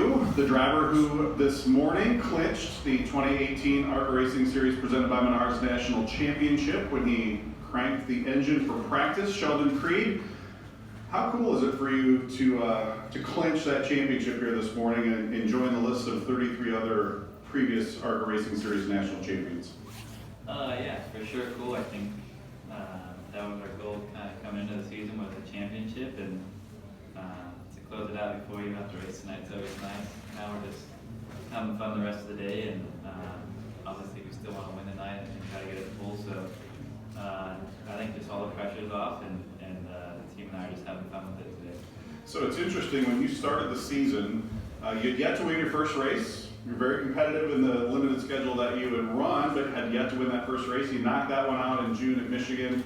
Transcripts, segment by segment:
you, the driver who this morning clinched the 2018 ARCA Racing Series presented by Menards National Championship when he cranked the engine for practice, Sheldon Creed. How cool is it for you to clinch that championship here this morning and join the list of 33 other previous ARCA Racing Series national champions? Yeah, for sure cool. I think that was our goal kind of coming into the season was a championship, and to close it out before you have to race tonight is always nice. Now we're just having fun the rest of the day, and obviously we still want to win tonight and try to get it full. So I think just all the pressure's off, and the team and I are just having fun with it today. So it's interesting, when you started the season, you'd yet to win your first race. You're very competitive in the limited schedule that you had run, but had yet to win that first race. You knocked that one out in June at Michigan,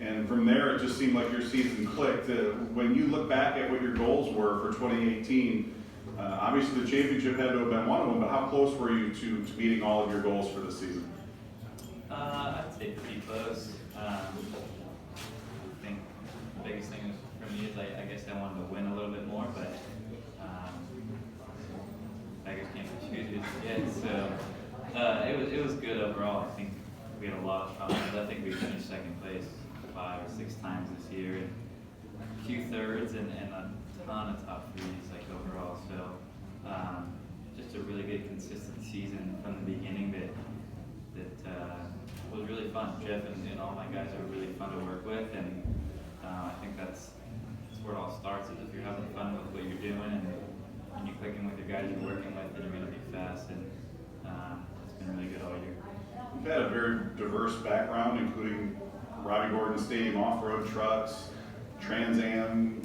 and from there it just seemed like your season clicked. When you look back at what your goals were for 2018, obviously the championship had to have been one of them, but how close were you to meeting all of your goals for the season? I'd say pretty close. I think the biggest thing for me is I guess I wanted to win a little bit more, but beggars can't be choosers yet. So it was good overall. I think we had a lot of fun. I think we finished second place 5 or 6 times this year, and a few thirds and a ton of top threes like overall. So just a really good consistent season from the beginning that was really fun. Jeff and all my guys are really fun to work with, and I think that's where it all starts. Is if you're having fun with what you're doing and you're clicking with the guys you're working with, then you're going to be fast, and it's been really good all year. You've had a very diverse background, including Robbie Bourdon Stadium off-road trucks, Trans Am,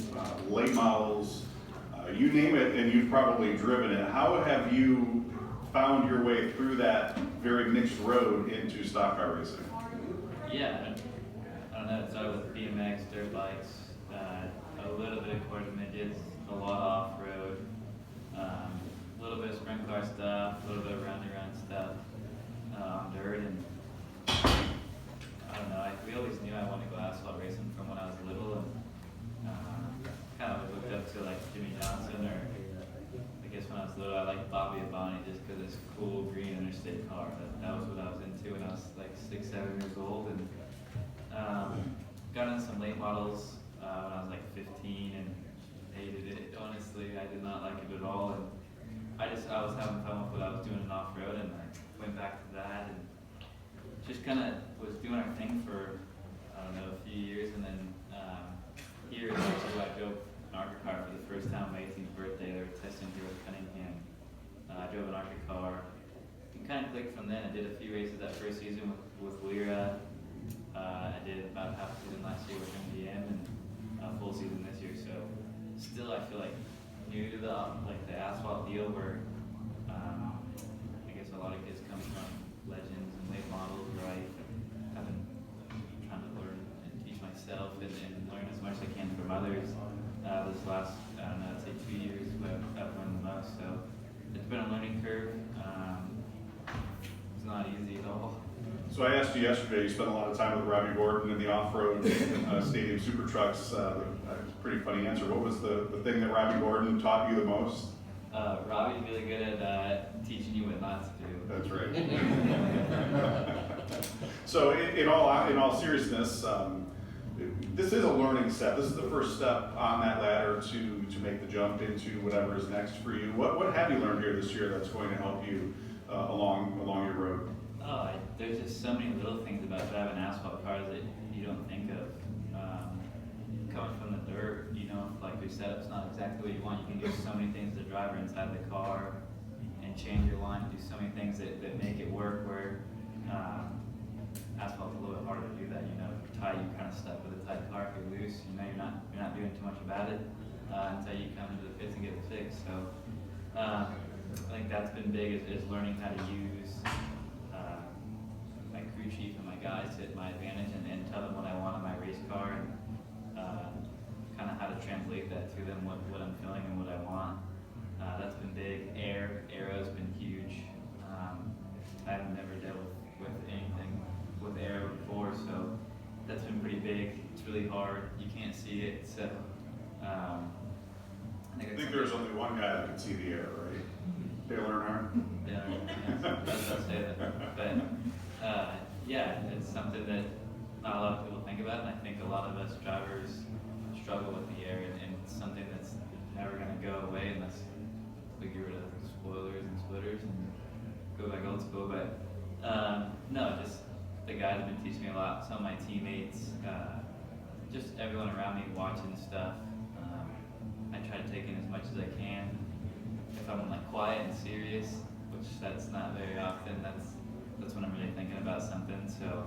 late models, you name it, and you've probably driven it. How have you found your way through that very mixed road into stock car racing? Yeah, I don't know. It started with BMX, dirt bikes, a little bit of quarter midgets, a lot off-road, a little bit of sprint car stuff, a little bit of round-and-round stuff on dirt, and I don't know. We always knew I wanted to go asphalt racing from when I was little, and kind of looked up to like Jimmy Johnson, or I guess when I was little I liked Robbie Bourdon just because it's a cool green interstate car. That was what I was into when I was like 6, 7 years old, and got into some late models when I was like 15 and hated it. Honestly, I did not like it at all, and I was having fun with what I was doing in off-road, and I went back to that and just kind of was doing our thing for, I don't know, a few years, and then here is actually I drove an ARCA car for the first time on my 18th birthday. They were testing here with Cunningham. I drove an ARCA car and kind of clicked from then. I did a few races that first season with Lira. I did about half a season last year with MDM, and a full season this year. So still I feel like new to the asphalt deal, where I guess a lot of kids come from legends and late models, where I have been trying to learn and teach myself and learn as much as I can from others. This last, I don't know, I'd say 2 years, but I've learned the most. So it's been a learning curve. It's not easy at all. So I asked you yesterday, you spent a lot of time with Robbie Bourdon in the off-road stadium super trucks. It's a pretty funny answer. What was the thing that Robbie Bourdon taught you the most? Robbie's really good at teaching you what not to do. That's right. So in all seriousness, this is a learning step. This is the first step on that ladder to make the jump into whatever is next for you. What have you learned here this year that's going to help you along your road? There's just so many little things about driving asphalt cars that you don't think of. Coming from the dirt, like your setup's not exactly what you want. You can do so many things as a driver inside the car and change your line, do so many things that make it work, where asphalt's a little bit harder to do that. If you're tight, you're kind of stuck with a tight car. If you're loose, you're not doing too much about it until you come into the pits and get it fixed. So I think that's been big, is learning how to use my crew chief and my guys to my advantage, and tell them what I want in my race car, and kind of how to translate that to them, what I'm feeling and what I want. That's been big. Aero's been huge. I've never dealt with anything with aero before, so that's been pretty big. It's really hard. You can't see it, so I think there's only one guy that can see the air, right? Dale Earnhardt. Yeah, that's what I say that. But yeah, it's something that not a lot of people think about, and I think a lot of us drivers struggle with the air, and it's something that's never going to go away unless we get rid of spoilers and splitters and go back old school. But no, just the guys have been teaching me a lot. Some of my teammates, just everyone around me watching stuff. I try to take in as much as I can. If I'm like quiet and serious, which that's not very often, that's when I'm really thinking about something. So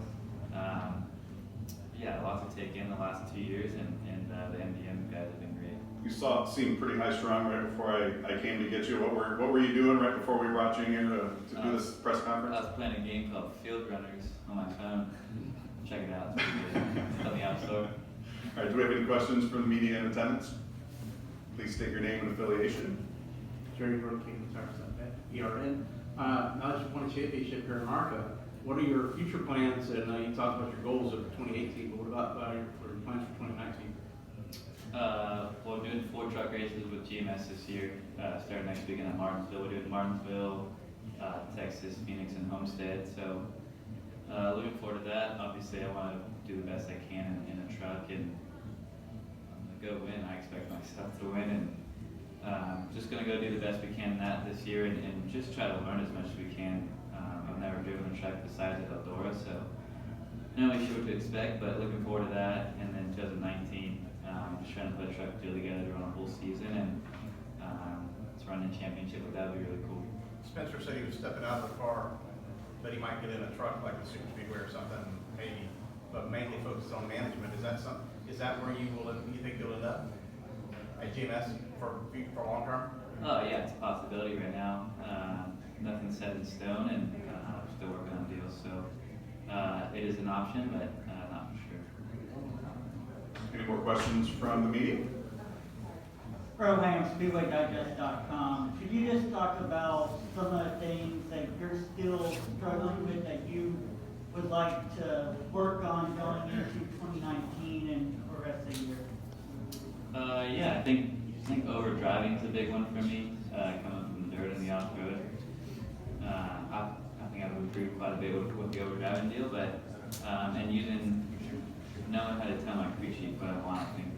yeah, lots to take in the last 2 years, and the MDM guys have been great. You seemed pretty high strung right before I came to get you. What were you doing right before we brought you in here to do this press conference? I was playing a game called Field Runners on my phone. Check it out. It's on the App Store. All right, do we have any questions from the media in attendance? Please state your name and affiliation. Jerry Burking, ERN. Now that you've won a championship here in ARCA, what are your future plans? And you talked about your goals of 2018, but what about your plans for 2019? Well, we're doing 4 truck races with GMS this year, starting next weekend at Martinsville. We're doing Martinsville, Texas, Phoenix, and Homestead. So looking forward to that. Obviously, I want to do the best I can in a truck, and I'm going to go win. I expect myself to win, and just going to go do the best we can in that this year, and just try to learn as much as we can. I've never driven a truck besides at Eldora, so not really sure what to expect, but looking forward to that. And then 2019, just trying to put a truck deal together to run a whole season, and to run a championship with that would be really cool. Spencer said he was stepping out of the car, but he might get in a truck like a super speedway or something, maybe, but mainly focused on management. Is that where you think you'll end up at GMS for long term? Oh yeah, it's a possibility right now. Nothing's set in stone, and I'm still working on deals, so it is an option, but not for sure. Any more questions from the media? Program SpeedwayDigest.com. Could you just talk about some of the things that you're still struggling with that you would like to work on going into 2019 and for the rest of the year? Yeah, I think overdriving is a big one for me. Coming from the dirt and the off-road. I think I've improved quite a bit with the overdriving deal, but and knowing how to tell my crew chief what I want. I think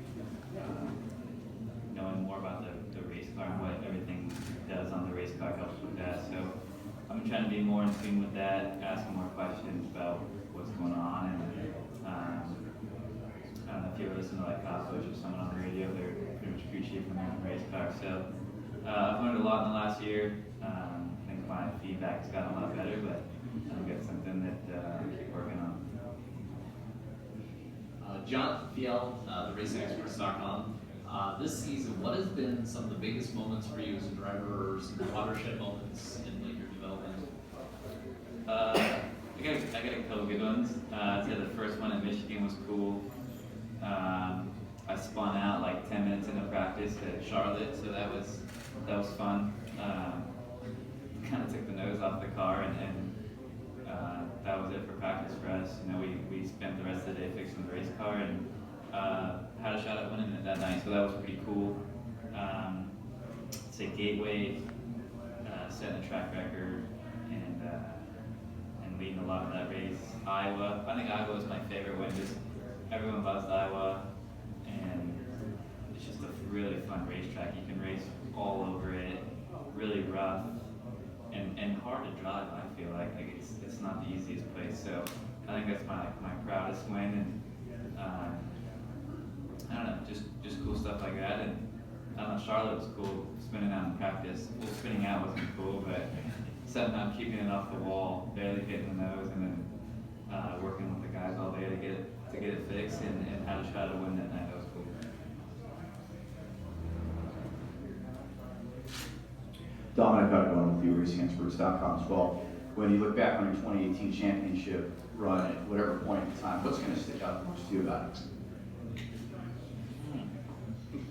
knowing more about the race car and what everything does on the race car helps with that. So I'm trying to be more in tune with that, asking more questions about what's going on, and I don't know if you ever listen to like Cosbush or someone on the radio, they're pretty much crew chief from the race car. So I've learned a lot in the last year. I think my feedback's gotten a lot better, but I think it's something that I keep working on. John Fiel, TheRacingExperts.com. This season, what has been some of the biggest moments for you as a driver, or some watershed moments in your development? I got a couple good ones. I'd say the first one at Michigan was cool. I spun out like 10 minutes into practice at Charlotte, so that was fun. Kind of took the nose off the car, and that was it for practice for us. You know, we spent the rest of the day fixing the race car, and had a shot at winning it that night, so that was pretty cool. Say Gateway, setting a track record, and leading a lot of that race. Iowa, I think Iowa was my favorite win. Just everyone loves Iowa, and it's just a really fun racetrack. You can race all over it, really rough, and hard to drive. I feel like it's not the easiest place. So I think that's my proudest win, and I don't know, just cool stuff like that. And I don't know, Charlotte was cool, spinning out in practice. Well, spinning out wasn't cool, but somehow keeping it off the wall, barely hitting the nose, and then working with the guys all day to get it fixed, and had a shot to win that night. That was cool. Dominic Hudson with TheRacingExperts.com as well. When you look back on your 2018 championship run at whatever point in time, what's going to stick out the most to you about it?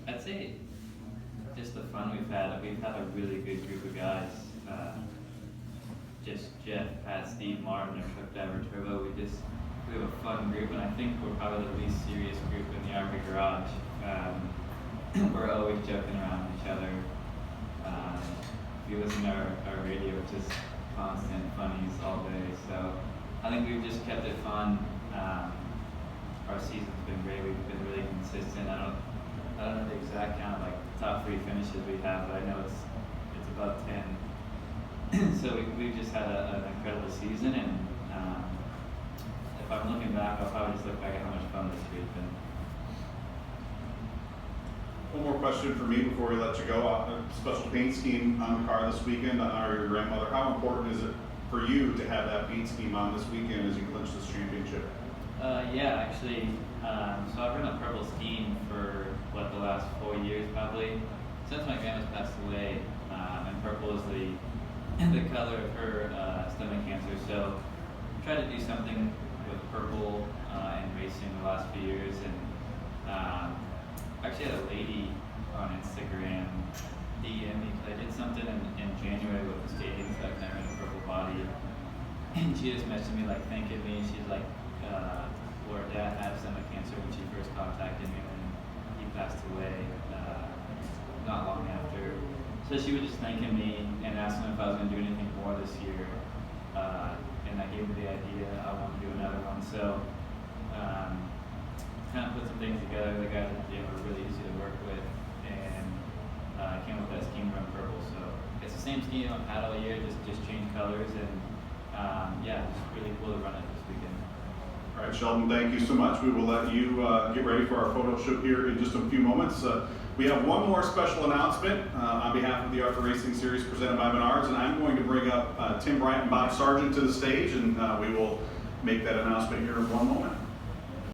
I'd say just the fun we've had. We've had a really good group of guys. Just Jeff, Pat, Steve, Martin, our truck driver, Turbo. We have a fun group, and I think we're probably the least serious group in the ARCA garage. We're always joking around with each other. you listen to our radio, it's just constant funnies all day. So I think we've just kept it fun. Our season's been great. We've been really consistent. I don't know the exact count of like top 3 finishes we have, but I know it's about 10. So we've just had an incredible season, and if I'm looking back, I'll probably just look back at how much fun this year's been. One more question for me before we let you go. A special paint scheme on the car this weekend. I honor your grandmother. How important is it for you to have that paint scheme on this weekend as you clinch this championship? Yeah, actually, so I've run a purple scheme for, the last 4 years probably, since my grandma's passed away, and purple is the color of her stomach cancer, so I tried to do something with purple in racing the last few years, and actually had a lady on Instagram DM me, because I did something in January with the stadium effect, and I ran a purple body, and she just messaged me thanking me. She's like, her dad had stomach cancer when she first contacted me when he passed away not long after. So she was just thanking me and asking if I was going to do anything more this year, and I gave her the idea I want to do another one. So kind of put some things together. The guys at the gym were really easy to work with, and I came up with that scheme run purple. So it's the same scheme I've had all year, just change colors, and yeah, just really cool to run it this weekend. All right, Sheldon, thank you so much. We will let you get ready for our photo shoot here in just a few moments. We have one more special announcement on behalf of the ARCA Racing Series presented by Menards, and I'm going to bring up Tim Bryant and Bob Sargent to the stage, and we will make that announcement here in one moment.